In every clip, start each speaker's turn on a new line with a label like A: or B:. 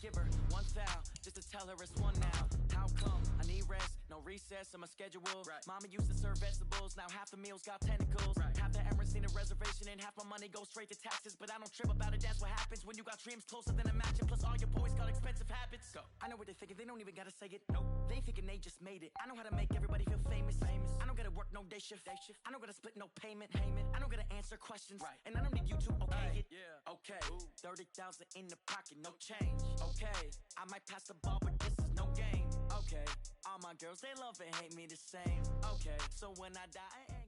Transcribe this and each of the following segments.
A: Give her one foul, just to tell her it's one now. How come? I need rest, no recess on my schedule. Right. Mama used to serve vegetables, now half the meals got tentacles. Right. Half the Emirates need a reservation and half my money goes straight to taxes. But I don't trip about it, that's what happens when you got dreams closer than a match. Plus all your boys got expensive habits. Go. I know what they're thinking, they don't even gotta say it. Nope. They thinking they just made it. I know how to make everybody feel famous. I don't gotta work no day shift. I don't gotta split no payment. I don't gotta answer questions. Right. And I don't need you to okay it. Yeah. Okay. 30,000 in the pocket, no change. Okay. I might pass the ball, but this is no game. Okay. All my girls, they love and hate me the same. Okay. So when I die, I ain't gonna...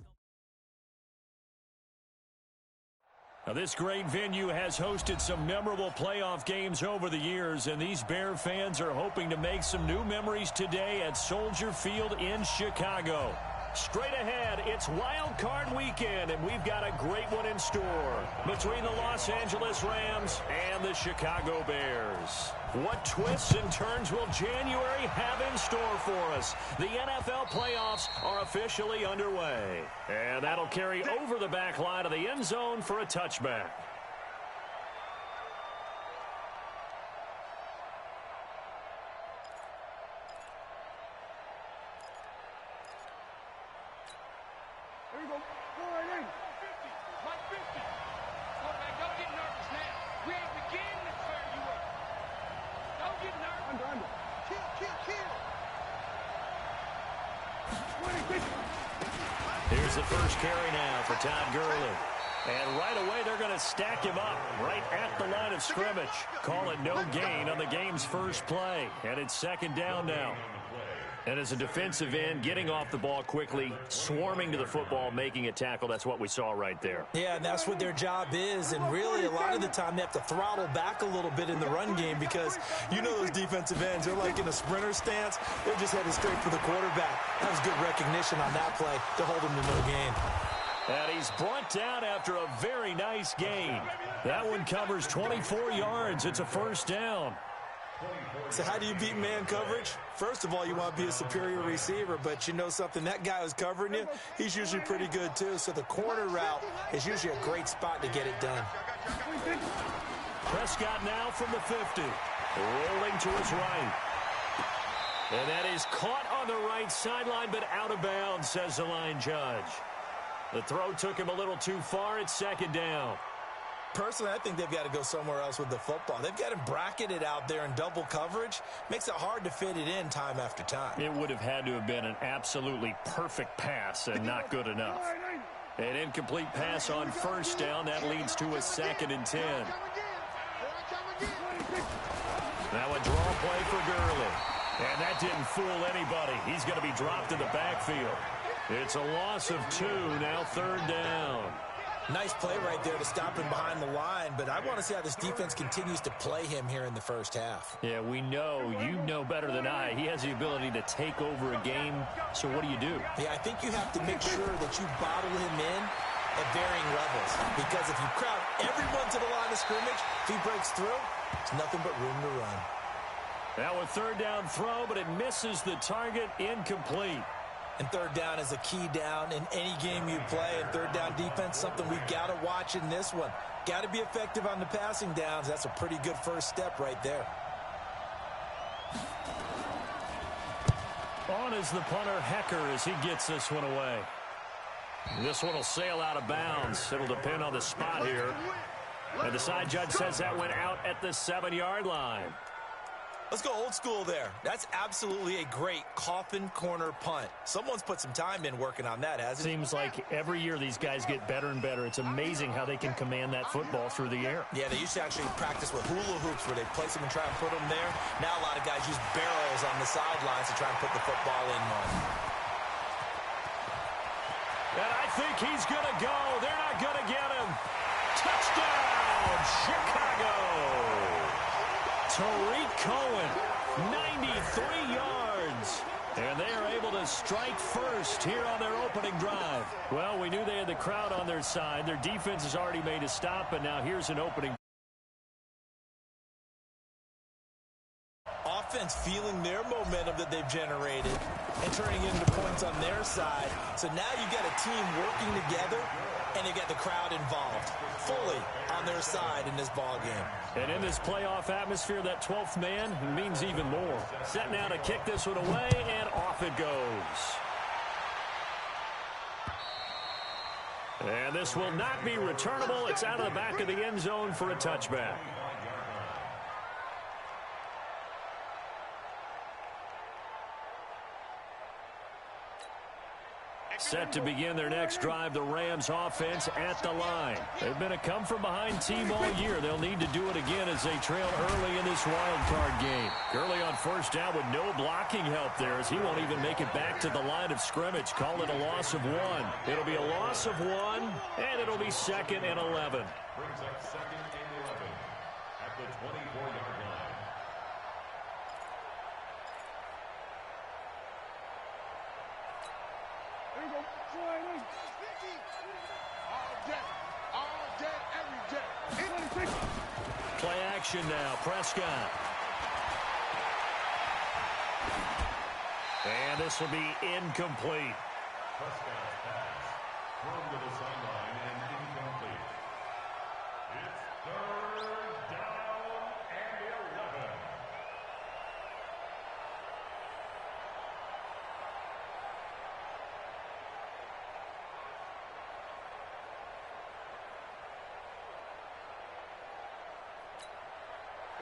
B: Now, this great venue has hosted some memorable playoff games over the years, and these Bear fans are hoping to make some new memories today at Soldier Field in Chicago. Straight ahead, it's Wild Card Weekend, and we've got a great one in store between the Los Angeles Rams and the Chicago Bears. What twists and turns will January have in store for us? The NFL playoffs are officially underway, and that'll carry over the back line of the end zone for a touchback.
C: There you go. Go right in. 50. 150. Quarterback, don't get nervous now. We ain't beginning to turn you up. Don't get nervous. Under. Kill. 20, 50.
B: Here's the first carry now for Todd Gurley. And right away, they're going to stack him up right at the line of scrimmage. Call it no gain on the game's first play. And it's second down now. And as a defensive end, getting off the ball quickly, swarming to the football, making a tackle, that's what we saw right there.
D: Yeah, and that's what their job is. And really, a lot of the time, they have to throttle back a little bit in the run game because you know those defensive ends, they're like in a sprinter stance. They're just headed straight for the quarterback. That was good recognition on that play to hold him to no gain.
B: And he's brought down after a very nice gain. That one covers 24 yards. It's a first down.
D: So how do you beat man coverage? First of all, you want to be a superior receiver, but you know something, that guy who's covering you, he's usually pretty good too. So the corner route is usually a great spot to get it done.
B: Prescott now from the 50, rolling to his right. And that is caught on the right sideline, but out of bounds, says the line judge. The throw took him a little too far. It's second down.
D: Personally, I think they've got to go somewhere else with the football. They've got him bracketed out there in double coverage. Makes it hard to fit it in time after time.
B: It would have had to have been an absolutely perfect pass and not good enough. An incomplete pass on first down. That leads to a 2nd and 10. Now a draw play for Gurley. And that didn't fool anybody. He's going to be dropped in the backfield. It's a loss of 2, now 3rd down.
D: Nice play right there to stop him behind the line, but I want to see how this defense continues to play him here in the first half.
B: Yeah, we know, you know better than I, he has the ability to take over a game, so what do you do?
D: Yeah, I think you have to make sure that you bottle him in at varying levels, because if you crowd everyone to the line of scrimmage, if he breaks through, it's nothing but room to run.
B: Now a 3rd down throw, but it misses the target, incomplete.
D: And 3rd down is a key down in any game you play. And 3rd down defense, something we've got to watch in this one. Got to be effective on the passing downs. That's a pretty good first step right there.
B: On is the punter, Hecker, as he gets this one away. This one will sail out of bounds. It'll depend on the spot here. And the side judge says that went out at the 7-yard line.
D: Let's go old school there. That's absolutely a great coffin corner punt. Someone's put some time in working on that, hasn't it?
B: Seems like every year these guys get better and better. It's amazing how they can command that football through the air.
D: Yeah, they used to actually practice with hula hoops where they place them and try and put them there. Now a lot of guys use barrels on the sidelines to try and put the football in one.
B: And I think he's going to go. They're not going to get him. Touchdown, Chicago. Tariq Cohen, 93 yards. And they are able to strike first here on their opening drive. Well, we knew they had the crowd on their side. Their defense has already made a stop, and now here's an opening.
D: Offense feeling their momentum that they've generated and turning it into points on their side. So now you've got a team working together and they get the crowd involved, fully on their side in this ball game.
B: And in this playoff atmosphere, that 12th man means even more. Set now to kick this one away, and off it goes. And this will not be returnable. It's out of the back of the end zone for a touchback. Set to begin their next drive, the Rams offense at the line. They've been a come-from-behind team all year. They'll need to do it again as they trail early in this wild card game. Gurley on first down with no blocking help there, as he won't even make it back to the line of scrimmage. Call it a loss of 1. It'll be a loss of 1, and it'll be 2nd and 11.
E: Brings up 2nd and 11 at the 24-yard line.
B: Play action now, Prescott. And this will be incomplete.
E: Prescott's pass thrown to the sideline and incomplete. It's 3rd down and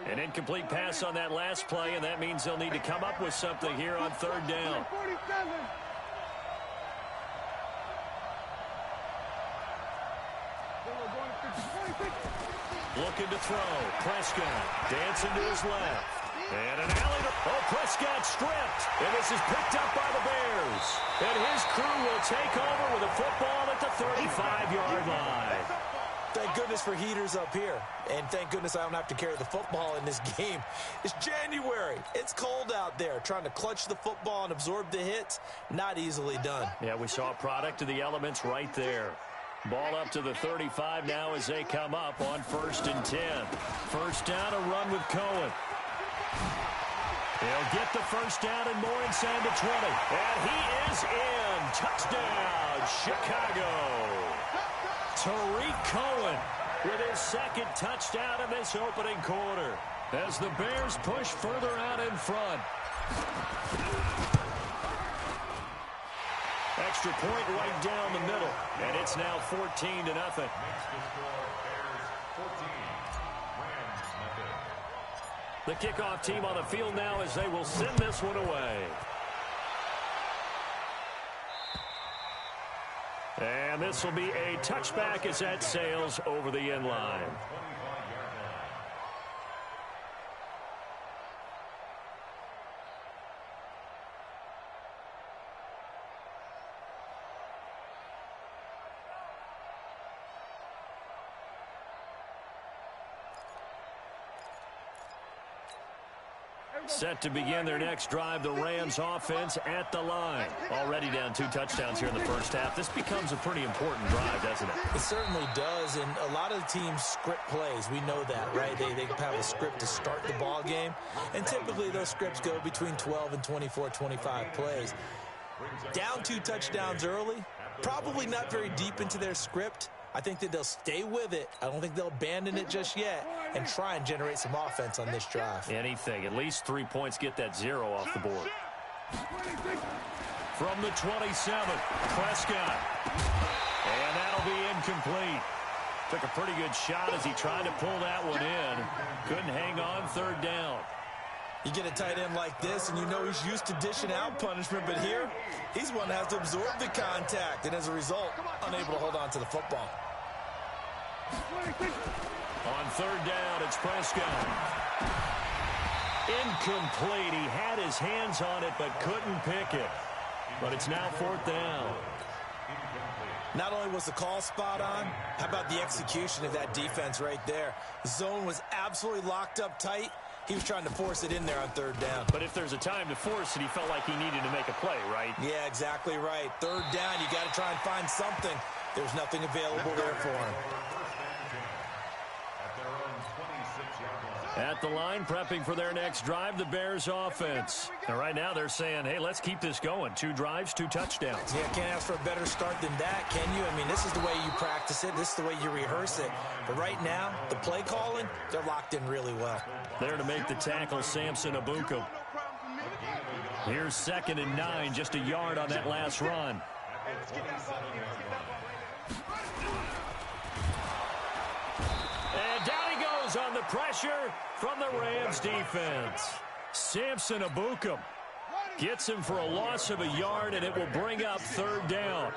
E: 11.
B: An incomplete pass on that last play, and that means they'll need to come up with something here on 3rd down. Looking to throw. Prescott dancing to his left. And an alley to... Oh, Prescott stripped. And this is picked up by the Bears. And his crew will take over with a football at the 35-yard line.
D: Thank goodness for heaters up here. And thank goodness I don't have to carry the football in this game. It's January. It's cold out there. Trying to clutch the football and absorb the hits, not easily done.
B: Yeah, we saw a product of the elements right there. Ball up to the 35 now as they come up on 1st and 10. First down, a run with Cohen. They'll get the first down and more inside the 20. And he is in. Touchdown, Chicago. Tariq Cohen with his 2nd touchdown in this opening quarter as the Bears push further out in front. Extra point right down the middle, and it's now 14-0.
E: Makes the score Bears 14, Rams nothing.
B: The kickoff team on the field now as they will send this one away. And this will be a touchback as that sails over the end line. Set to begin their next drive, the Rams offense at the line. Already down 2 touchdowns here in the first half. This becomes a pretty important drive, doesn't it?
D: It certainly does, and a lot of the teams script plays. We know that, right? They have a script to start the ball game, and typically those scripts go between 12 and 24, 25 plays. Down 2 touchdowns early, probably not very deep into their script. I think that they'll stay with it. I don't think they'll abandon it just yet and try and generate some offense on this drive.
B: Anything. At least 3 points, get that 0 off the board. From the 27, Prescott. And that'll be incomplete. Took a pretty good shot as he tried to pull that one in. Couldn't hang on 3rd down.
D: You get a tight end like this, and you know he's used to dishing out punishment, but here, he's one that has to absorb the contact, and as a result, unable to hold on to the football.
B: On 3rd down, it's Prescott. Incomplete. He had his hands on it, but couldn't pick it. But it's now 4th down.
D: Not only was the call spot on, how about the execution of that defense right there? The zone was absolutely locked up tight. He was trying to force it in there on 3rd down.
B: But if there's a time to force it, he felt like he needed to make a play, right?
D: Yeah, exactly right. 3rd down, you got to try and find something. There's nothing available there for him.
E: At their own 26-yard line.
B: At the line, prepping for their next drive, the Bears offense. And right now they're saying, hey, let's keep this going. 2 drives, 2 touchdowns.
D: Yeah, can't ask for a better start than that, can you? I mean, this is the way you practice it. This is the way you rehearse it. But right now, the play calling, they're locked in really well.
B: There to make the tackle, Samson Abukum. Here's 2nd and 9, just a yard on that last run. And down he goes on the pressure from the Rams defense. Samson Abukum gets him for a loss of a yard, and it will bring up 3rd down.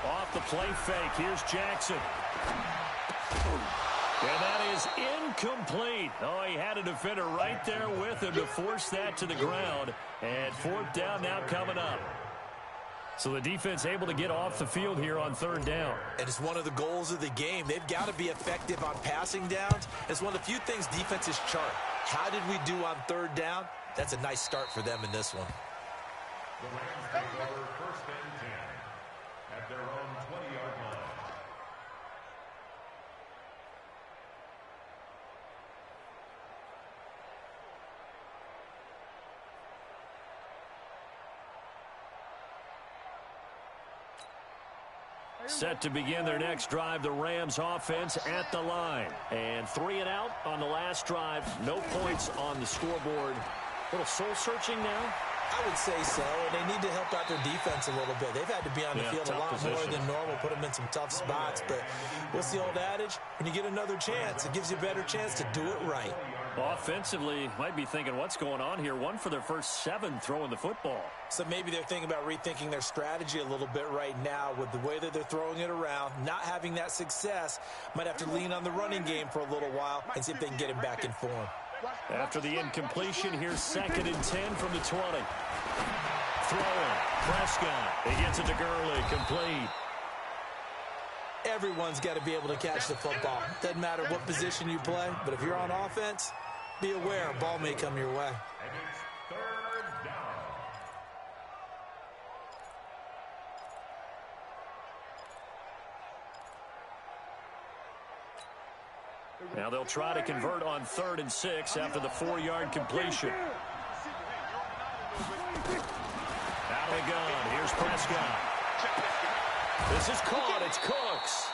B: Off the play fake, here's Jackson. And that is incomplete. Oh, he had a defender right there with him to force that to the ground. And 4th down now coming up. So the defense able to get off the field here on 3rd down.
D: And it's one of the goals of the game. They've got to be effective on passing downs. It's one of the few things defenses chart. How did we do on 3rd down? That's a nice start for them in this one.
E: The Rams take over 1st and 10 at their own 20-yard line.
B: Set to begin their next drive, the Rams offense at the line. And 3 and out on the last drive. No points on the scoreboard. A little soul-searching now?
D: I would say so, and they need to help out their defense a little bit. They've had to be on the field a lot more than normal, put them in some tough spots. But what's the old adage? When you get another chance, it gives you a better chance to do it right.
B: Offensively, might be thinking, what's going on here? 1 for their first 7 throwing the football.
D: So maybe they're thinking about rethinking their strategy a little bit right now with the way that they're throwing it around. Not having that success, might have to lean on the running game for a little while and see if they can get him back in form.
B: After the incompletion, here's 2nd and 10 from the 20. Throwing, Prescott. He gets it to Gurley, complete.
D: Everyone's got to be able to catch the football. Doesn't matter what position you play, but if you're on offense, be aware a ball may come your way.
E: And it's 3rd down.
B: Now they'll try to convert on 3rd and 6 after the 4-yard completion. Out of the gun, here's Prescott. This is caught, it's Cooks.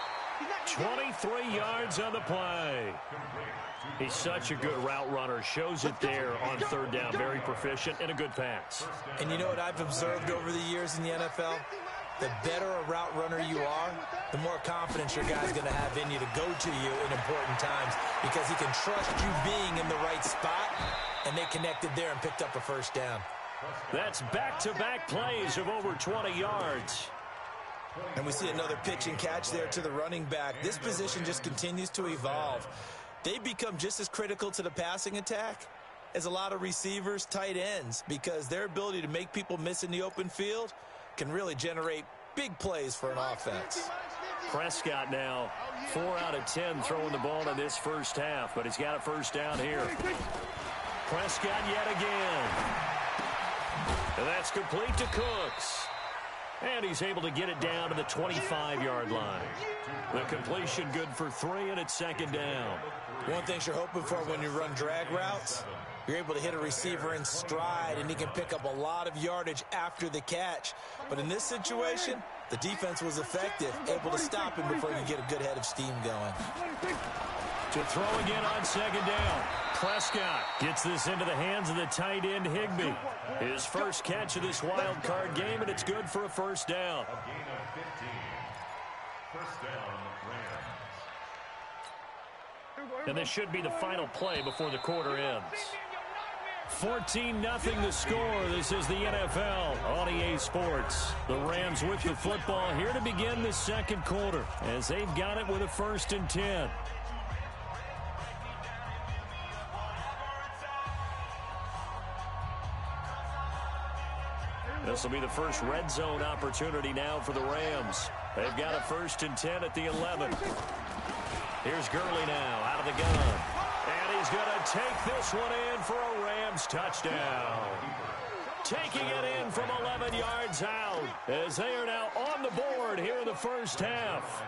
B: 23 yards on the play. He's such a good route runner. Shows it there on 3rd down. Very proficient and a good pass.
D: And you know what I've observed over the years in the NFL? The better a route runner you are, the more confidence your guy's going to have in you to go to you in important times because he can trust you being in the right spot, and they connected there and picked up a 1st down.
B: That's back-to-back plays of over 20 yards.
D: And we see another pitch and catch there to the running back. This position just continues to evolve. They become just as critical to the passing attack as a lot of receivers, tight ends, because their ability to make people miss in the open field can really generate big plays for an offense.
B: Prescott now 4 out of 10 throwing the ball in this first half, but he's got a 1st down here. Prescott yet again. And that's complete to Cooks. And he's able to get it down to the 25-yard line. The completion good for 3, and it's 2nd down.
D: One thing you're hoping for when you run drag routes, you're able to hit a receiver in stride, and he can pick up a lot of yardage after the catch. But in this situation, the defense was effective, able to stop him before you get a good head of steam going.
B: To throw again on 2nd down. Prescott gets this into the hands of the tight end Higbee. His first catch of this wild card game, and it's good for a 1st down.
E: A gain of 15. 1st down, Rams.
B: And this should be the final play before the quarter ends. 14-0 the score. This is the NFL on EA Sports. The Rams with the football here to begin the 2nd quarter as they've got it with a 1st and 10. This will be the first red zone opportunity now for the Rams. They've got a 1st and 10 at the 11. Here's Gurley now out of the gun. And he's going to take this one in for a Rams touchdown. Taking it in from 11 yards out as they are now on the board here in the first half.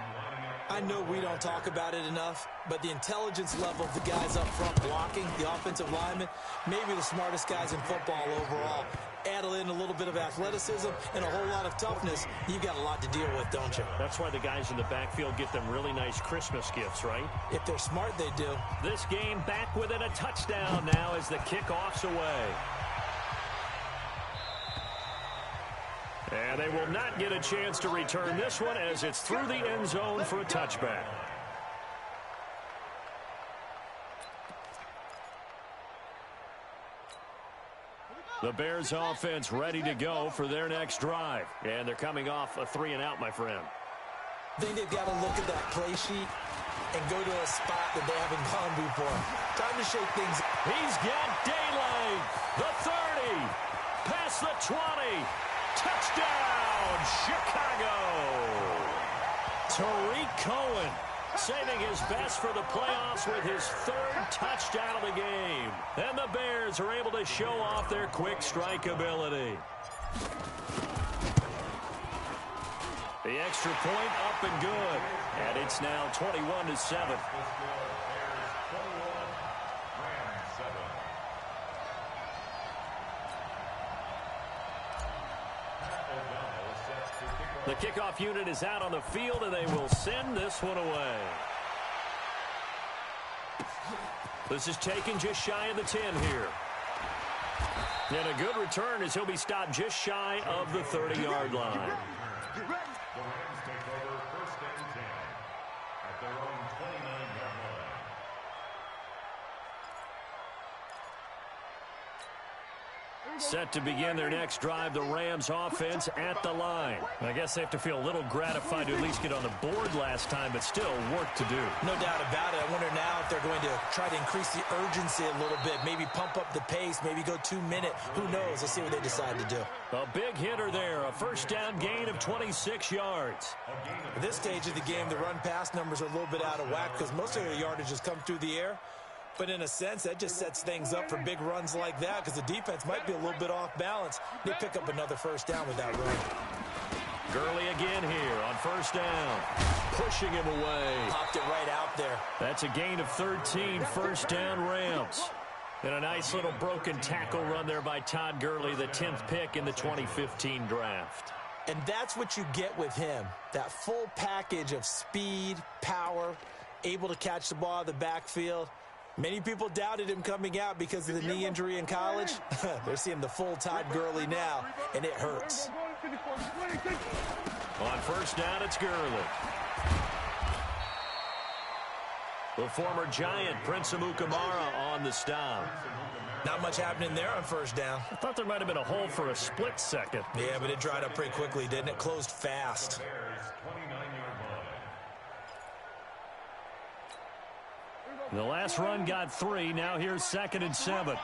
D: I know we don't talk about it enough, but the intelligence level of the guys up front blocking, the offensive linemen, maybe the smartest guys in football overall. Add in a little bit of athleticism and a whole lot of toughness, you've got a lot to deal with, don't you?
B: That's why the guys in the backfield get them really nice Christmas gifts, right?
D: If they're smart, they do.
B: This game back within a touchdown now as the kickoff's away. And they will not get a chance to return this one as it's through the end zone for a touchback. The Bears offense ready to go for their next drive. And they're coming off a 3-and-out, my friend.
D: I think they've got to look at that play sheet and go to a spot that they haven't gone before. Time to shake things.
B: He's got daylight. The 30. Past the 20. Touchdown, Chicago. Tariq Cohen saving his best for the playoffs with his third touchdown of the game. And the Bears are able to show off their quick strike ability. The extra point up and good. And it's now 21-7. The kickoff unit is out on the field, and they will send this one away. This is taken just shy of the 10 here. And a good return as he'll be stopped just shy of the 30-yard line.
E: The Rams take over first and 10 at their own 29-yard line.
B: Set to begin their next drive, the Rams offense at the line. I guess they have to feel a little gratified to at least get on the board last time, but still work to do.
D: No doubt about it. I wonder now if they're going to try to increase the urgency a little bit, maybe pump up the pace, maybe go 2-minute. Who knows? Let's see what they decide to do.
B: A big hitter there, a first down gain of 26 yards.
D: At this stage of the game, the run-pass numbers are a little bit out of whack because most of their yardage has come through the air. But in a sense, that just sets things up for big runs like that because the defense might be a little bit off balance. They pick up another first down with that run.
B: Gurley again here on first down. Pushing him away.
D: Popped it right out there.
B: That's a gain of 13, first down Rams. And a nice little broken tackle run there by Todd Gurley, the 10th pick in the 2015 draft.
D: And that's what you get with him, that full package of speed, power, able to catch the ball out of the backfield. Many people doubted him coming out because of the knee injury in college. They're seeing the full Todd Gurley now, and it hurts.
B: On first down, it's Gurley. The former Giant, Prince Amukamara, on the stop.
D: Not much happening there on first down.
B: I thought there might have been a hole for a split second.
D: Yeah, but it dried up pretty quickly, didn't it? Closed fast.
B: The last run got 3. Now here's 2nd and 7.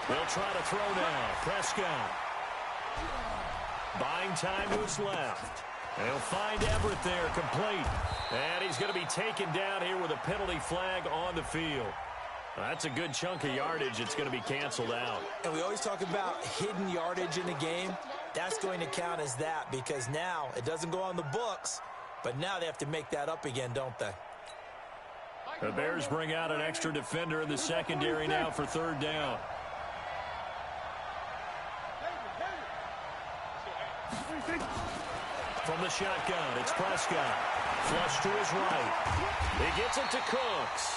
B: They'll try to throw now. Prescott. Buying time to his left. And he'll find Everett there, complete. And he's going to be taken down here with a penalty flag on the field. That's a good chunk of yardage. It's going to be canceled out.
D: And we always talk about hidden yardage in a game. That's going to count as that because now it doesn't go on the books. But now they have to make that up again, don't they?
B: The Bears bring out an extra defender in the secondary now for third down. From the shotgun, it's Prescott. Flush to his right. He gets it to Cooks.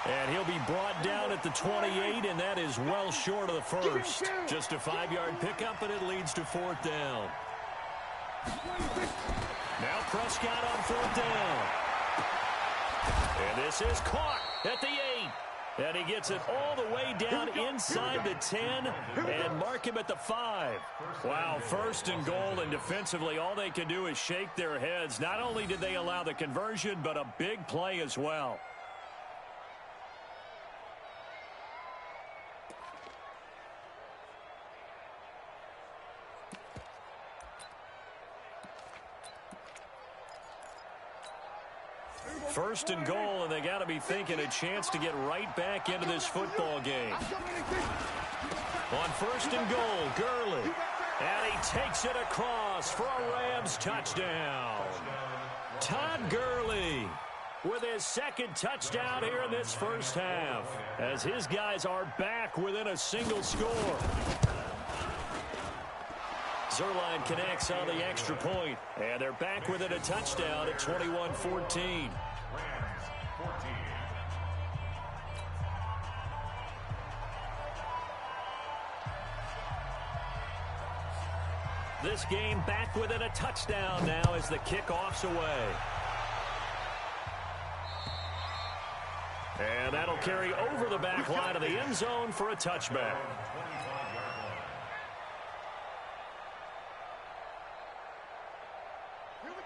B: And he'll be brought down at the 28, and that is well short of the first. Just a 5-yard pickup, and it leads to 4th down. Now Prescott on 4th down. And this is caught at the 8. And he gets it all the way down inside the 10 and mark him at the 5. Wow, 1st and goal, and defensively all they can do is shake their heads. Not only did they allow the conversion, but a big play as well. First and goal, and they got to be thinking a chance to get right back into this football game. On first and goal, Gurley. And he takes it across for a Rams touchdown. Todd Gurley with his second touchdown here in this first half, as his guys are back within a single score. Zerline connects on the extra point, and they're back within a touchdown at 21-14. This game back within a touchdown now as the kickoff's away. And that'll carry over the back line of the end zone for a touchback.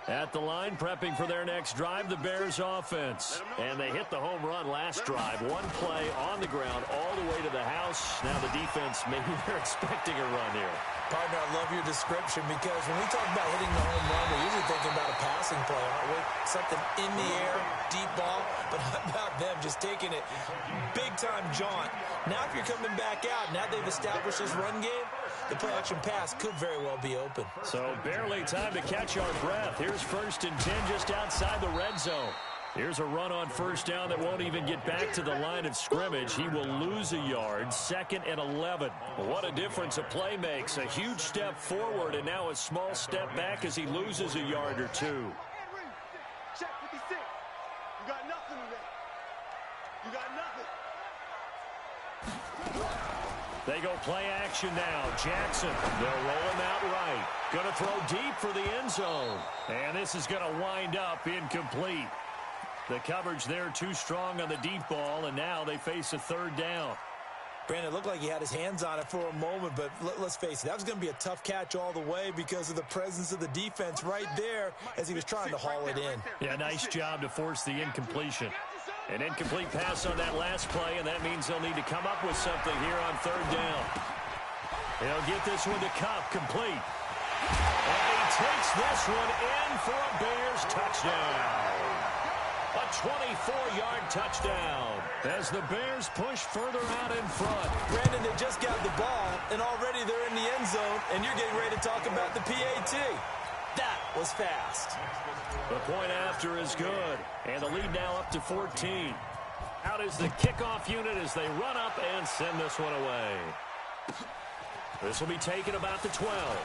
B: At the line, prepping for their next drive, the Bears offense. And they hit the home run last drive. One play on the ground all the way to the house. Now the defense, maybe they're expecting a run here.
D: Partner, I love your description, because when we talk about hitting the home run, we're usually thinking about a passing play, aren't we? Something in the air, deep ball, but how about them just taking it big-time jaunt. Now if you're coming back out, now they've established this run game, the play-action pass could very well be open.
B: So barely time to catch our breath. Here's 1st and 10 just outside the red zone. Here's a run on first down that won't even get back to the line of scrimmage. He will lose a yard. 2nd and 11. What a difference a play makes. A huge step forward and now a small step back as he loses a yard or two.
C: Check 56. You got nothing today. You got nothing.
B: They go play action now. Jackson, they'll roll him out right. Going to throw deep for the end zone. And this is going to wind up incomplete. The coverage there too strong on the deep ball, and now they face a 3rd down.
D: Brandon, it looked like he had his hands on it for a moment, but let's face it, that was going to be a tough catch all the way because of the presence of the defense right there as he was trying to haul it in.
B: Yeah, nice job to force the incompletion. An incomplete pass on that last play, and that means they'll need to come up with something here on 3rd down. They'll get this one to Kupp, complete. And he takes this one in for a Bears touchdown. A 24-yard touchdown as the Bears push further out in front.
D: Brandon, they just got the ball, and already they're in the end zone, and you're getting ready to talk about the PAT. That was fast.
B: The point after is good, and the lead now up to 14. Out is the kickoff unit as they run up and send this one away. This will be taken about the 12.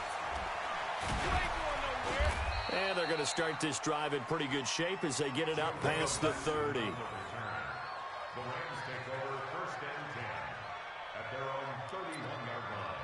B: And they're going to start this drive in pretty good shape as they get it up past the 30.
E: The Rams take over 1st and 10 at their own 31-yard line.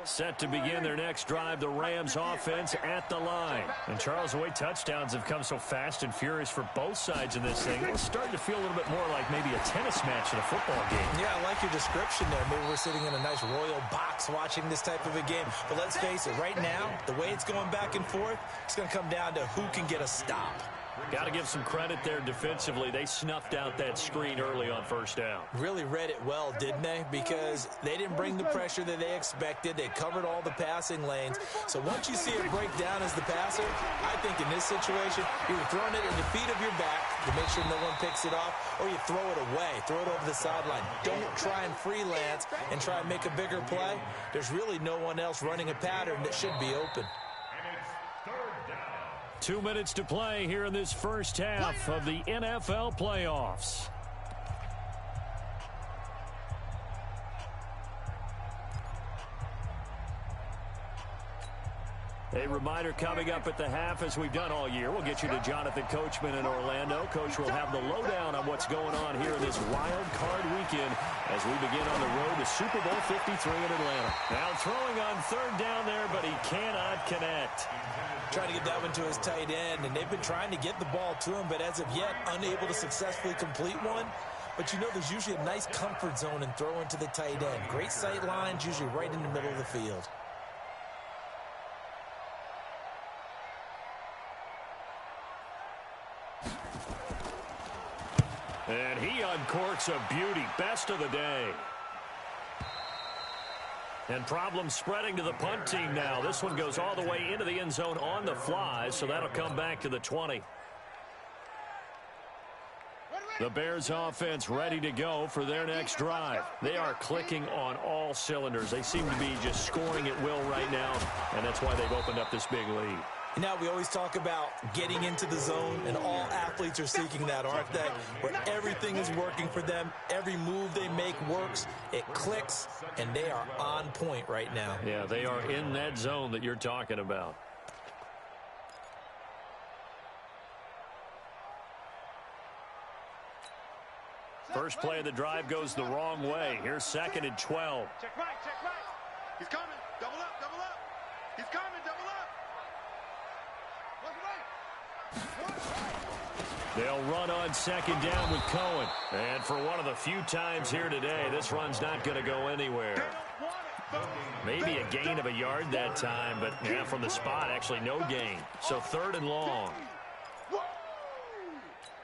B: Set to begin their next drive, the Rams offense at the line. And Charles, the way touchdowns have come so fast and furious for both sides in this thing, it's starting to feel a little bit more like maybe a tennis match in a football game.
D: Yeah, I like your description there. Maybe we're sitting in a nice royal box watching this type of a game. But let's face it, right now, the way it's going back and forth, it's going to come down to who can get a stop.
B: Got to give some credit there defensively. They snuffed out that screen early on first down.
D: Really read it well, didn't they? Because they didn't bring the pressure that they expected. They covered all the passing lanes. So once you see it break down as the passer, I think in this situation, you're throwing it in the feet of your back to make sure no one picks it off, or you throw it away, throw it over the sideline. Don't try and freelance and try and make a bigger play. There's really no one else running a pattern that should be open.
B: 2 minutes to play here in this first half of the NFL playoffs. A reminder coming up at the half, as we've done all year. We'll get you to Jonathan Coachman in Orlando. Coach will have the lowdown on what's going on here in this wild card weekend as we begin on the road to Super Bowl 53 in Atlanta. Now throwing on 3rd down there, but he cannot connect.
D: Trying to get that one to his tight end, and they've been trying to get the ball to him, but as of yet, unable to successfully complete one. But you know there's usually a nice comfort zone in throwing to the tight end. Great sight lines, usually right in the middle of the field.
B: And he uncorks a beauty. Best of the day. And problems spreading to the punt team now. This one goes all the way into the end zone on the fly, so that'll come back to the 20. The Bears offense ready to go for their next drive. They are clicking on all cylinders. They seem to be just scoring at will right now, and that's why they've opened up this big lead.
D: Now, we always talk about getting into the zone, and all athletes are seeking that, aren't they? Where everything is working for them, every move they make works, it clicks, and they are on point right now.
B: Yeah, they are in that zone that you're talking about. First play of the drive goes the wrong way. Here's 2nd and 12.
C: Check right, check right. He's coming. Double up, double up. He's coming, double up.
B: They'll run on 2nd down with Cohen. And for one of the few times here today, this run's not going to go anywhere. Maybe a gain of a yard that time, but yeah, from the spot, actually no gain. So 3rd and long.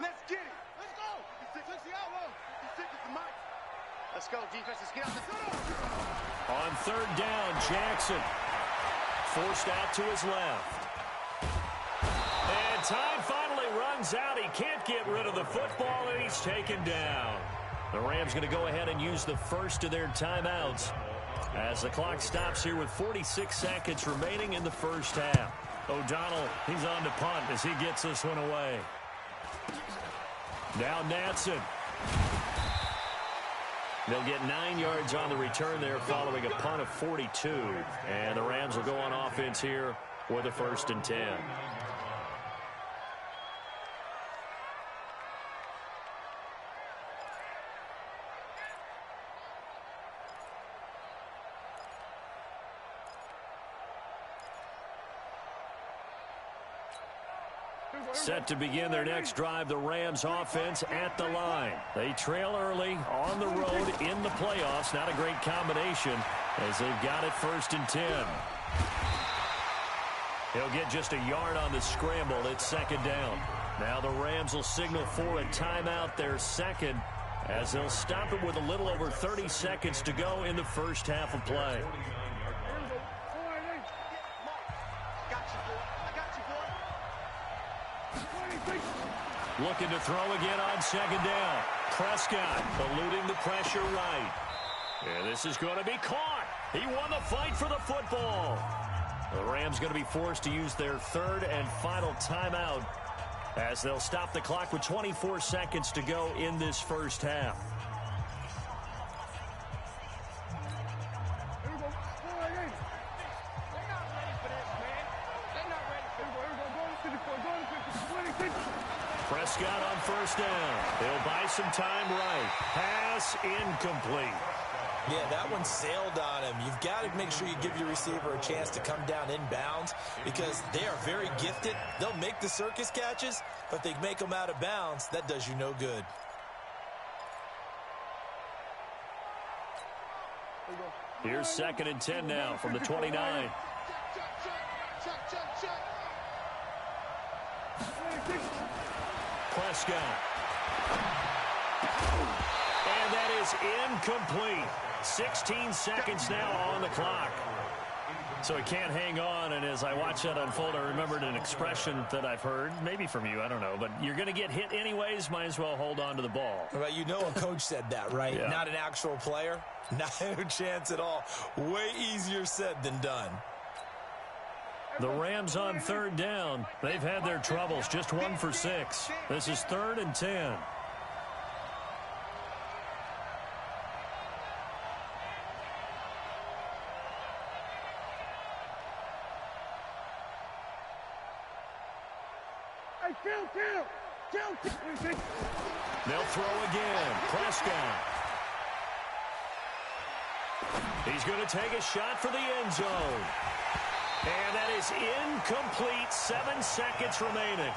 C: Let's get it. Let's go. He's 6 out. He's 6 is the mic. Let's go, defense. Let's get out the
B: On 3rd down, Jackson forced out to his left. And time finally runs out. He can't get rid of the football, and he's taken down. The Rams going to go ahead and use the first of their timeouts as the clock stops here with 46 seconds remaining in the first half. O'Donnell, he's on to punt as he gets this one away. Now Natson. They'll get 9 yards on the return there following a punt of 42. And the Rams will go on offense here with a 1st and 10. Set to begin their next drive, the Rams offense at the line. They trail early on the road in the playoffs. Not a great combination as they've got it 1st and 10. He'll get just a yard on the scramble. It's 2nd down. Now the Rams will signal for a timeout, their 2nd, as they'll stop it with a little over 30 seconds to go in the first half of play. Looking to throw again on 2nd down. Prescott eluding the pressure right. And this is going to be caught. He won the fight for the football. The Rams going to be forced to use their 3rd and final timeout as they'll stop the clock with 24 seconds to go in this first half. Prescott on 1st down. He'll buy some time right. Pass incomplete.
D: Yeah, that one sailed on him. You've got to make sure you give your receiver a chance to come down inbounds because they are very gifted. They'll make the circus catches, but if they make them out of bounds, that does you no good.
B: Here's 2nd and 10 now from the 29. Prescott. And that is incomplete. 16 seconds now on the clock. So he can't hang on, and as I watch that unfold, I remembered an expression that I've heard, maybe from you, I don't know, but you're going to get hit anyways, might as well hold on to the ball.
D: Well, you know a coach said that, right?
B: Yeah.
D: Not an actual player. Not a chance at all. Way easier said than done.
B: The Rams on 3rd down. They've had their troubles, just 1 for 6. This is 3rd and 10. They'll throw again. Prescott. He's going to take a shot for the end zone. And that is incomplete. 7 seconds remaining.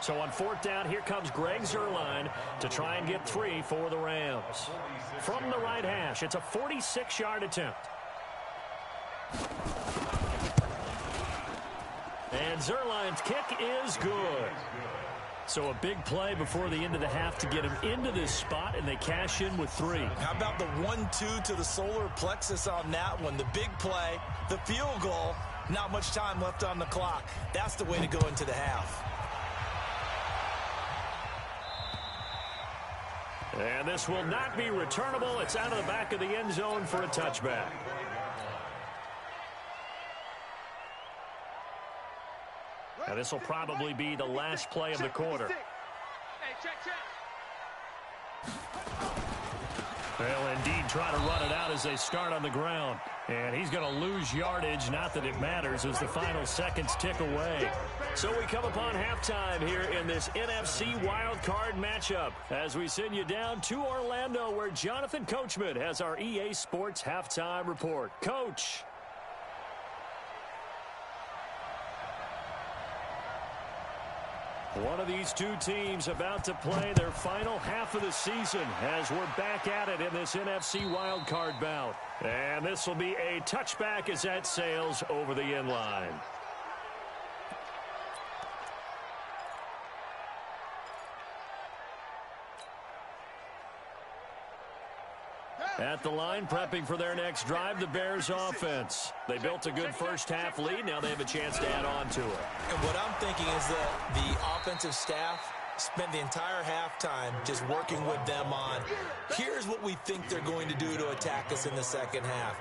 B: So on 4th down, here comes Greg Zuerlein to try and get 3 for the Rams. From the right hash, it's a 46-yard attempt. And Zuerlein's kick is good. So a big play before the end of the half to get him into this spot, and they cash in with 3.
D: How about the 1-2 to the solar plexus on that one? The big play, the field goal, not much time left on the clock. That's the way to go into the half.
B: And this will not be returnable. It's out of the back of the end zone for a touchback. Now this will probably be the last play of the quarter. They'll indeed try to run it out as they start on the ground. And he's going to lose yardage, not that it matters, as the final seconds tick away. So we come upon halftime here in this NFC wildcard matchup as we send you down to Orlando, where Jonathan Coachman has our EA Sports halftime report. Coach. One of these two teams about to play their final half of the season as we're back at it in this NFC wildcard bout. And this will be a touchback as that sails over the end line. At the line, prepping for their next drive, the Bears offense. They built a good first-half lead. Now they have a chance to add on to it.
D: And what I'm thinking is that the offensive staff spent the entire halftime just working with them on, here's what we think they're going to do to attack us in the second half.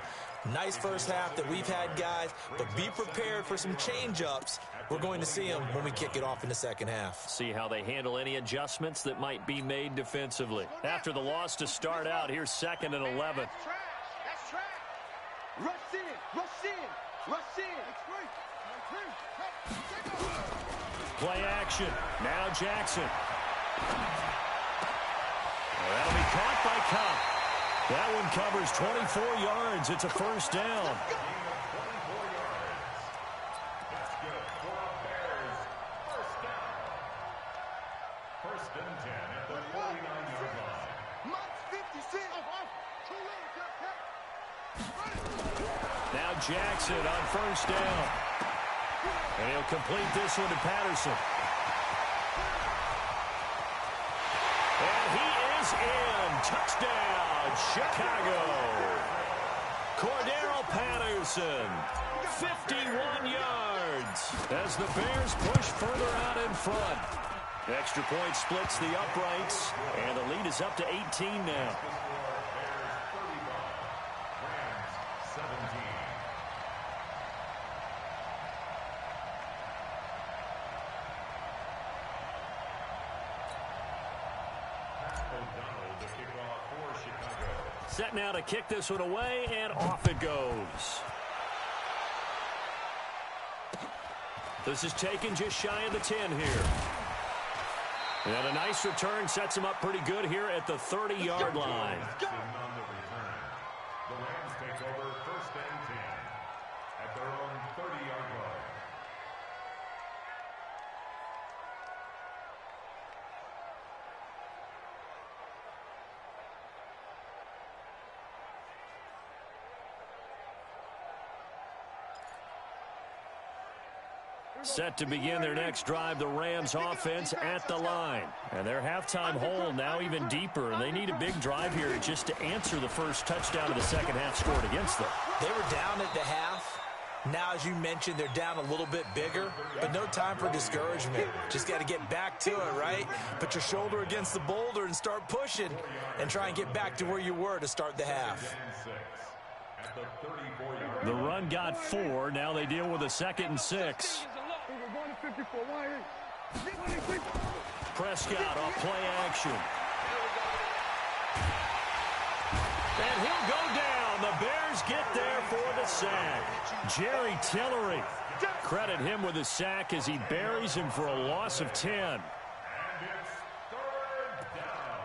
D: Nice first half that we've had, guys, but be prepared for some change-ups. We're going to see them when we kick it off in the second half.
B: See how they handle any adjustments that might be made defensively. After the loss to start out, here's 2nd and 11.
C: That's trash. Rush in. Rush in.
B: Play action. Now Jackson. That'll be caught by Cup. That one covers 24 yards. It's a first down. Now Jackson on first down. And he'll complete this one to Patterson. And he is in. Touchdown, Chicago. Cordero Patterson, 51 yards as the Bears push further out in front. Extra point splits the uprights, and the lead is up to 18 now. Set now to kick this one away, and off it goes. This is taken just shy of the 10 here. And a nice return sets him up pretty good here at the 30-yard line.
E: The Rams take over 1st and 10 at their own 30-yard line.
B: Set to begin their next drive, the Rams offense at the line. And their halftime hole now even deeper, and they need a big drive here just to answer the first touchdown of the second half scored against them.
D: They were down at the half. Now, as you mentioned, they're down a little bit bigger, but no time for discouragement. Just got to get back to it, right? Put your shoulder against the boulder and start pushing and try and get back to where you were to start the half.
B: The run got 4. Now they deal with a 2nd and 6. Prescott off play action. And he'll go down. The Bears get there for the sack. Jerry Tillery. Credit him with a sack as he buries him for a loss of 10.
E: And it's 3rd down.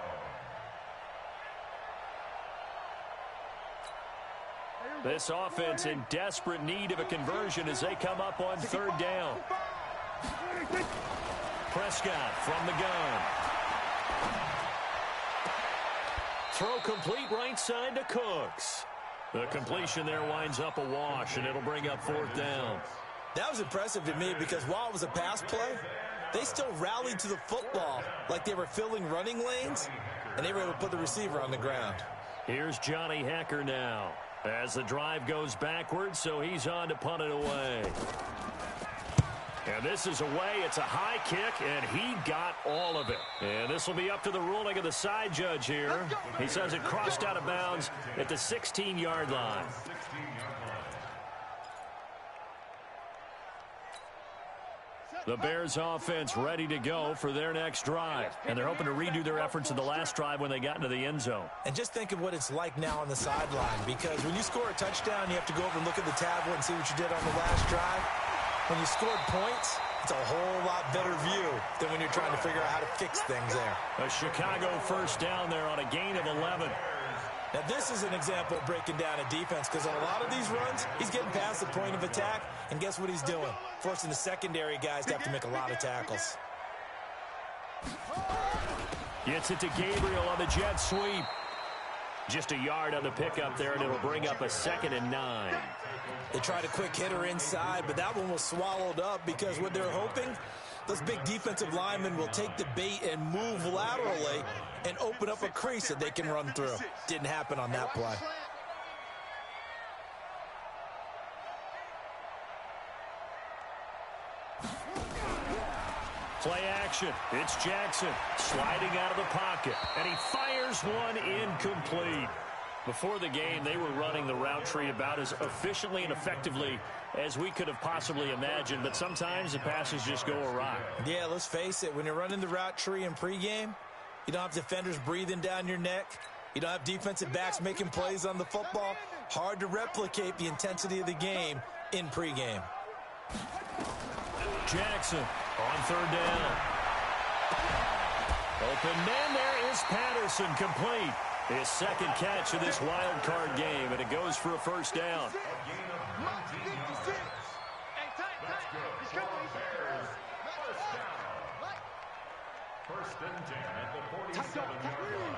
B: This offense in desperate need of a conversion as they come up on 3rd down. Prescott from the gun. Throw complete right side to Cooks. The completion there winds up a wash, and it'll bring up 4th down.
D: That was impressive to me because while it was a pass play, they still rallied to the football like they were filling running lanes, and they were able to put the receiver on the ground.
B: Here's Johnny Hecker now as the drive goes backwards, so he's on to punt it away. And this is away. It's a high kick, and he got all of it. And this will be up to the ruling of the side judge here. He says it crossed out of bounds at the 16-yard line. The Bears offense ready to go for their next drive. And they're hoping to redo their efforts in the last drive when they got into the end zone.
D: And just think of what it's like now on the sideline, because when you score a touchdown, you have to go over and look at the tablet and see what you did on the last drive. When you scored points, it's a whole lot better view than when you're trying to figure out how to fix things there.
B: A Chicago first down there on a gain of 11.
D: Now, this is an example of breaking down a defense, because on a lot of these runs, he's getting past the point of attack, and guess what he's doing? Forcing the secondary guys to have to make a lot of tackles.
B: Gets it to Gabriel on the jet sweep. Just a yard on the pickup there, and it'll bring up a 2nd and 9.
D: They tried a quick hitter inside, but that one was swallowed up because what they're hoping, those big defensive linemen will take the bait and move laterally and open up a crease that they can run through. Didn't happen on that play.
B: Play action. It's Jackson sliding out of the pocket, and he fires one incomplete. Before the game, they were running the route tree about as efficiently and effectively as we could have possibly imagined, but sometimes the passes just go awry.
D: Yeah, let's face it. When you're running the route tree in pregame, you don't have defenders breathing down your neck. You don't have defensive backs making plays on the football. Hard to replicate the intensity of the game in pregame.
B: Jackson on 3rd down. Open man, there is Patterson, complete. His 2nd catch of this wild card game, and it goes for a first down.
E: First and 10 at the 47-yard line.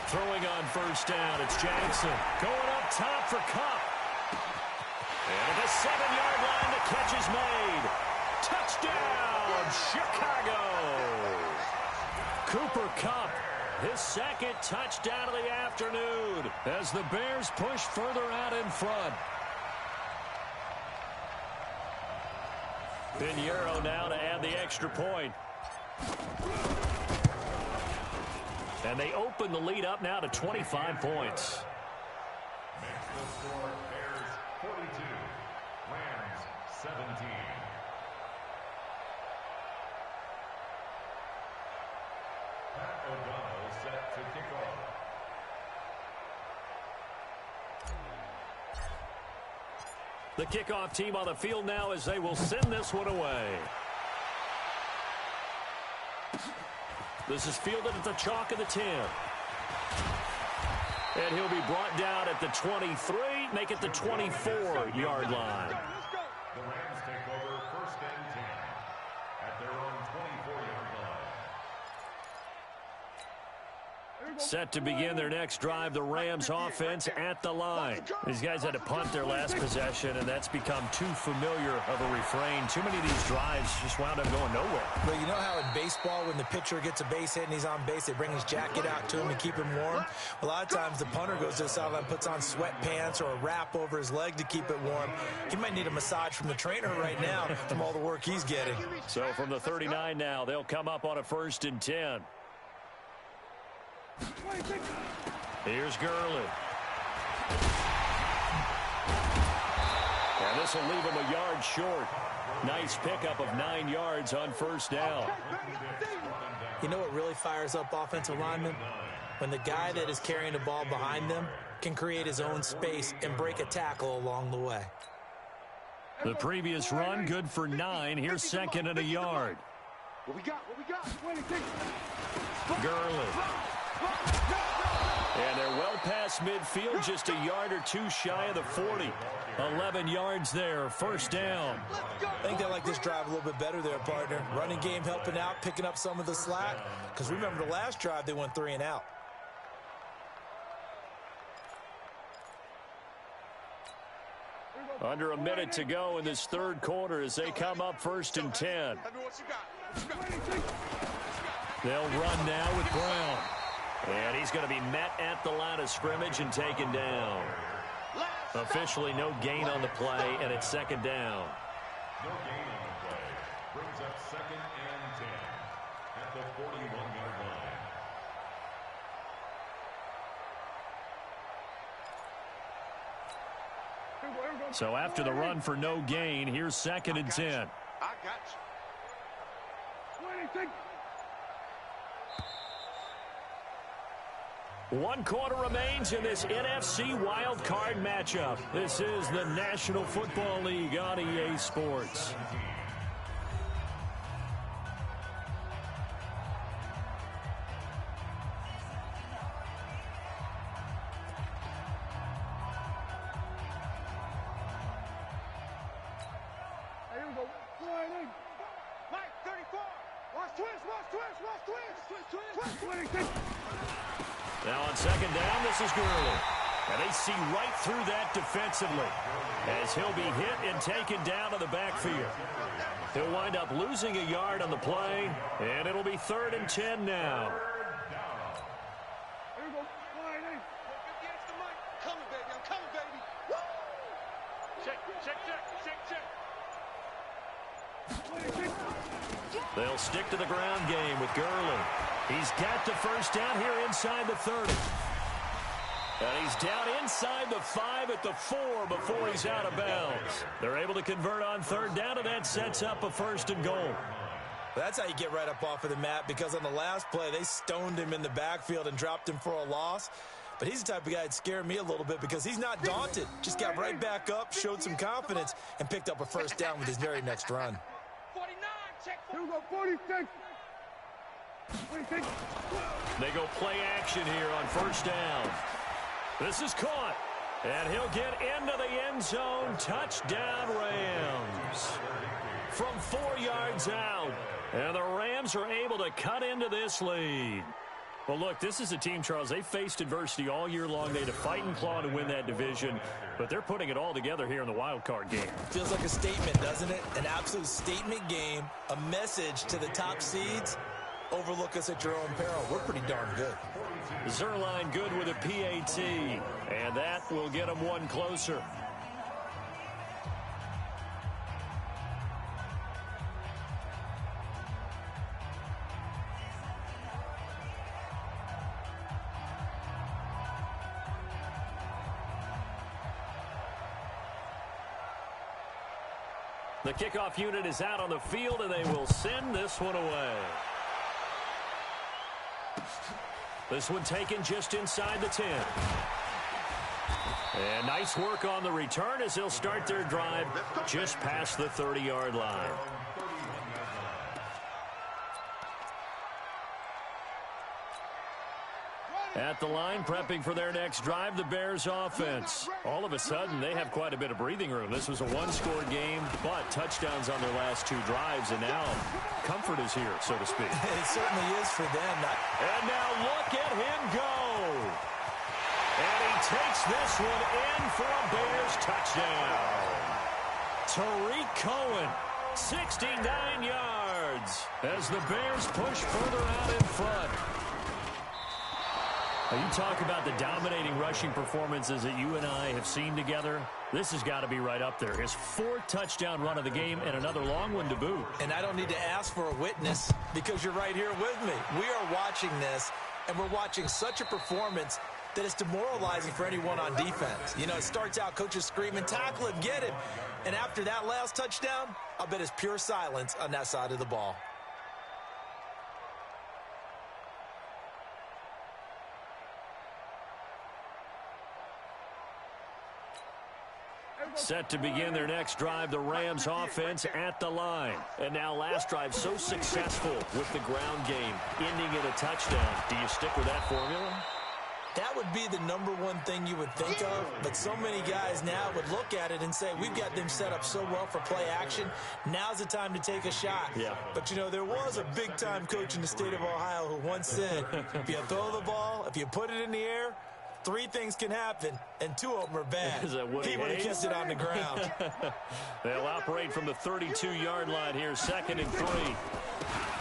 B: Throwing on first down, it's Jackson. Going up top for Kupp. And at the 7-yard line, the catch is made. Touchdown, Chicago! Cooper Kupp, his 2nd touchdown of the afternoon as the Bears push further out in front. Pinheiro now to add the extra point. And they open the lead up now to 25 points.
E: Makes the score Bears 42, Rams 17. Pat O'Donnell set to kick off.
B: The kickoff team on the field now as they will send this one away. This is fielded at the chalk of the 10. And he'll be brought down at the 23, make it the 24-yard line.
E: The Rams take over 1st and 10 at their own 24-yard line.
B: Set to begin their next drive, the Rams offense at the line. These guys had to punt their last possession, and that's become too familiar of a refrain. Too many of these drives just wound up going nowhere.
D: Well, you know how in baseball, when the pitcher gets a base hit and he's on base, they bring his jacket out to him to keep him warm? A lot of times the punter goes to the sideline, puts on sweatpants or a wrap over his leg to keep it warm. He might need a massage from the trainer right now from all the work he's getting.
B: So from the 39 now, they'll come up on a 1st and 10. Here's Gurley. And this will leave him a yard short. Nice pickup of 9 yards on first down.
D: You know what really fires up offensive linemen? When the guy that is carrying the ball behind them can create his own space and break a tackle along the way.
B: The previous run, good for 9. Here's 2nd and a yard.
C: What we got?
B: Gurley. And they're well past midfield, just a yard or two shy of the 40. 11 yards there, first down.
D: I think they like this drive a little bit better there, partner. Running game helping out, picking up some of the slack. Because remember the last drive, they went 3 and out.
B: Under a minute to go in this 3rd quarter as they come up 1st and 10. They'll run now with Brown. And he's going to be met at the line of scrimmage and taken down. Officially no gain on the play, and it's second down.
E: No gain on the play. Brings up 2nd and 10 at the 41-yard line.
B: So after the run for no gain, here's 2nd and 10.
C: I got you.
B: 1 quarter remains in this NFC Wild Card matchup. This is the National Football League on EA Sports. Now on 2nd down, this is Gurley. And they see right through that defensively as he'll be hit and taken down to the backfield. He'll wind up losing a yard on the play, and it'll be 3rd and 10 now. They'll stick to the ground game with Gurley. He's got the first down here inside the 30. And he's down inside the 5 at the 4 before he's out of bounds. They're able to convert on 3rd down, and that sets up a 1st and goal.
D: That's how you get right up off of the mat, because on the last play, they stoned him in the backfield and dropped him for a loss. But he's the type of guy that scared me a little bit because he's not daunted. Just got right back up, showed some confidence, and picked up a 1st down with his very next run.
C: 49, check. Here we go, 46.
B: They go play action here on 1st down. This is caught, and he'll get into the end zone. Touchdown, Rams. From 4 yards out, and the Rams are able to cut into this lead. Well, look, this is a team, Charles, they faced adversity all year long. They had to fight and claw to win that division, but they're putting it all together here in the wild card game.
D: Feels like a statement, doesn't it? An absolute statement game, a message to the top seeds. Overlook us at your own peril. We're pretty darn good.
B: Zerline good with a PAT, and that will get him one closer. The kickoff unit is out on the field, and they will send this one away. This one taken just inside the 10. And nice work on the return as they'll start their drive just past the 30-yard line. At the line, prepping for their next drive, the Bears offense. All of a sudden, they have quite a bit of breathing room. This was a one-score game, but touchdowns on their last 2 drives, and now comfort is here, so to speak.
D: It certainly is for them.
B: And now look at him go. And he takes this one in for a Bears touchdown. Tariq Cohen, 69 yards, as the Bears push further out in front. Now, you talk about the dominating rushing performances that you and I have seen together. This has got to be right up there. His 4th touchdown run of the game and another long one to boot.
D: And I don't need to ask for a witness because you're right here with me. We are watching this, and we're watching such a performance that it's demoralizing for anyone on defense. You know, it starts out coaches screaming, tackle him, get him. And after that last touchdown, I'll bet it's pure silence on that side of the ball.
B: Set to begin their next drive, the Rams offense at the line. And now last drive so successful with the ground game, ending in a touchdown. Do you stick with that formula?
D: That would be the number one thing you would think of, but so many guys now would look at it and say, we've got them set up so well for play action. Now's the time to take a shot.
B: Yeah.
D: But, you know, there was a big-time coach in the state of Ohio who once said, if you throw the ball, if you put it in the air, 3 things can happen, and 2 of them are bad. He would have kissed it on the ground.
B: They'll operate from the 32-yard line here, 2nd and 3.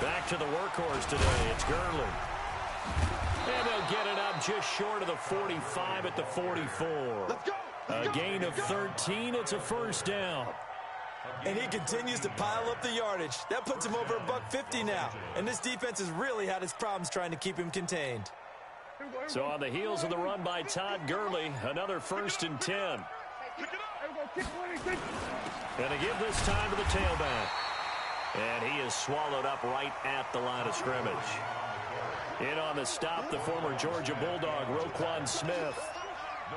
B: Back to the workhorse today. It's Gurley. And they'll get it up just short of the 45 at the 44.
C: Let's go.
B: A gain of 13. It's a first down.
D: And he continues to pile up the yardage. That puts him over $150 now. And this defense has really had its problems trying to keep him contained.
B: So on the heels of the run by Todd Gurley, another 1st and 10. And they give this time to the tailback. And he is swallowed up right at the line of scrimmage. In on the stop, the former Georgia Bulldog, Roquan Smith.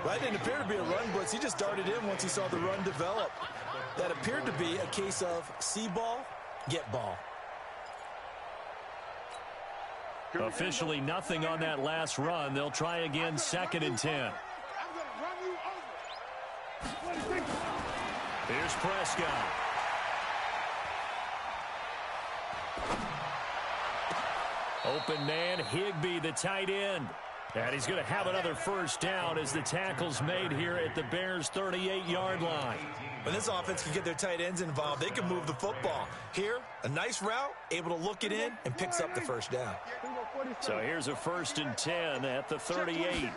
D: That didn't appear to be a run blitz. He just darted in once he saw the run develop. That appeared to be a case of see ball, get ball.
B: Officially nothing on that last run. They'll try again, 2nd and 10. Here's Prescott. Open man, Higbee, the tight end. And he's going to have another first down as the tackle's made here at the Bears' 38-yard line.
D: When this offense can get their tight ends involved, they can move the football. Here, a nice route, able to look it in, and picks up the first down.
B: So here's a 1st and 10 at the 38.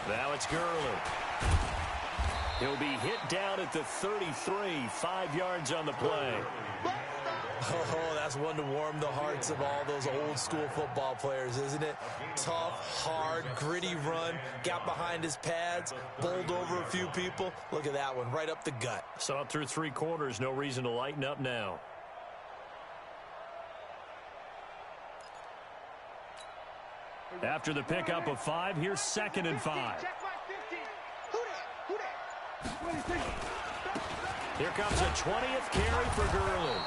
B: Now it's Gurley. He'll be hit down at the 33, 5 yards on the play.
D: Oh, that's one to warm the hearts of all those old-school football players, isn't it? Tough, hard, gritty run, got behind his pads, bowled over a few people. Look at that one, right up the gut.
B: Saw it through 3 quarters, no reason to lighten up now. After the pickup of 5, here's 2nd and 5. Here comes a 20th carry for Gurley.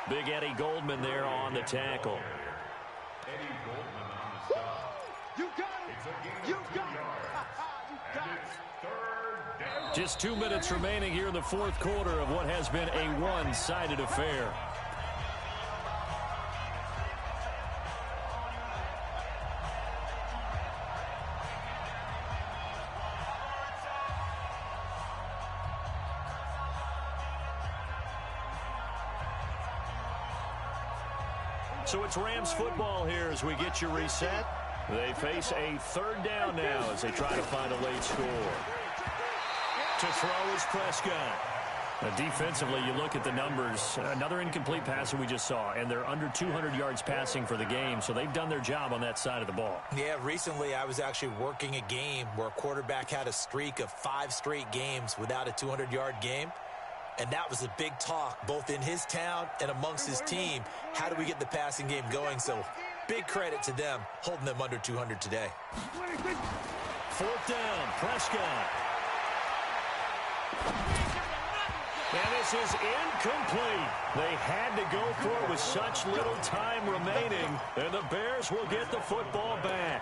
B: Big Eddie Goldman there on the tackle.
E: Eddie Goldman on the stop.
C: You got it. You got it.
E: And it's 3rd down.
B: Just 2 minutes remaining here in the 4th quarter of what has been a one-sided affair. So it's Rams football here as we get you reset. They face a 3rd down now as they try to find a late score. To throw is Prescott. Defensively, you look at the numbers. Another incomplete passer we just saw, and they're under 200 yards passing for the game, so they've done their job on that side of the ball.
D: Yeah, recently I was actually working a game where a quarterback had a streak of 5 straight games without a 200-yard game. And that was a big talk, both in his town and amongst his team. How do we get the passing game going? So big credit to them, holding them under 200 today.
B: 4th down, Prescott. And this is incomplete. They had to go for it with such little time remaining, and the Bears will get the football back.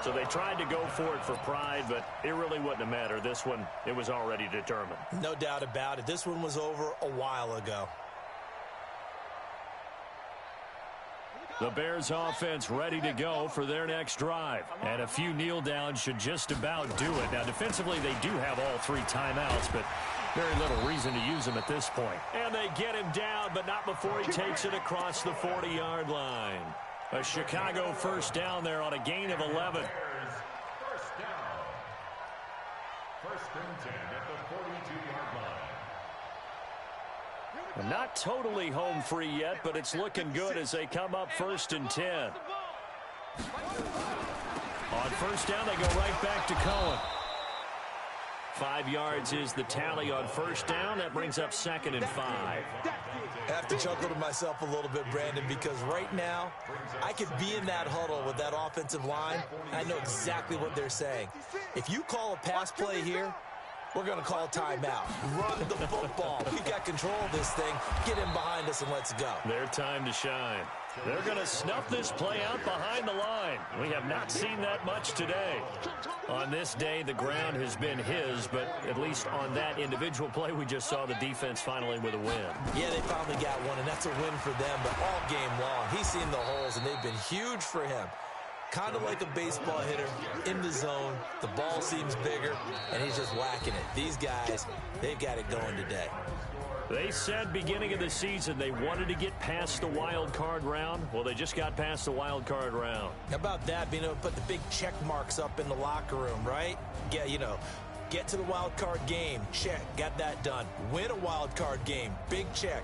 B: So they tried to go for it for pride, but it really wouldn't have mattered. This one, it was already determined.
D: No doubt about it. This one was over a while ago.
B: The Bears offense ready to go for their next drive. And a few kneel downs should just about do it. Now, defensively, they do have all 3 timeouts, but very little reason to use them at this point. And they get him down, but not before he takes it across the 40-yard line. A Chicago first down there on a gain of 11.
E: First down. 1st and 10 at the 42-yard line.
B: Not totally home free yet, but it's looking good as they come up 1st and 10. On first down, they go right back to Cohen. 5 yards is the tally on first down. That brings up 2nd and 5.
D: I have to chuckle to myself a little bit, Brandon, because right now I could be in that huddle with that offensive line. I know exactly what they're saying. If you call a pass play here, we're going to call a timeout. Run the football. We've got control of this thing. Get him behind us and let's go.
B: Their time to shine. They're going to snuff this play out behind the line. We have not seen that much today. On this day, the ground has been his, but at least on that individual play, we just saw the defense finally with a win.
D: Yeah, they finally got one, and that's a win for them, but all game long, he's seen the holes, and they've been huge for him. Kind of like a baseball hitter in the zone. The ball seems bigger, and he's just whacking it. These guys, they've got it going today.
B: They said beginning of the season they wanted to get past the wild card round. Well, they just got past the wild card round.
D: How about that, being able to put the big check marks up in the locker room, right? Get to the wild card game, check, got that done. Win a wild card game, big check.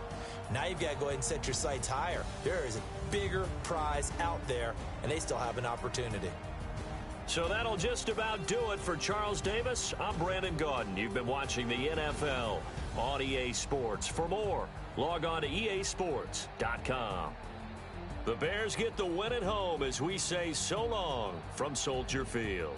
D: Now you've got to go ahead and set your sights higher. There is a bigger prize out there, and they still have an opportunity.
B: So that'll just about do it for Charles Davis. I'm Brandon Gaudin. You've been watching the NFL on EA Sports. For more, log on to easports.com. The Bears get the win at home as we say so long from Soldier Field.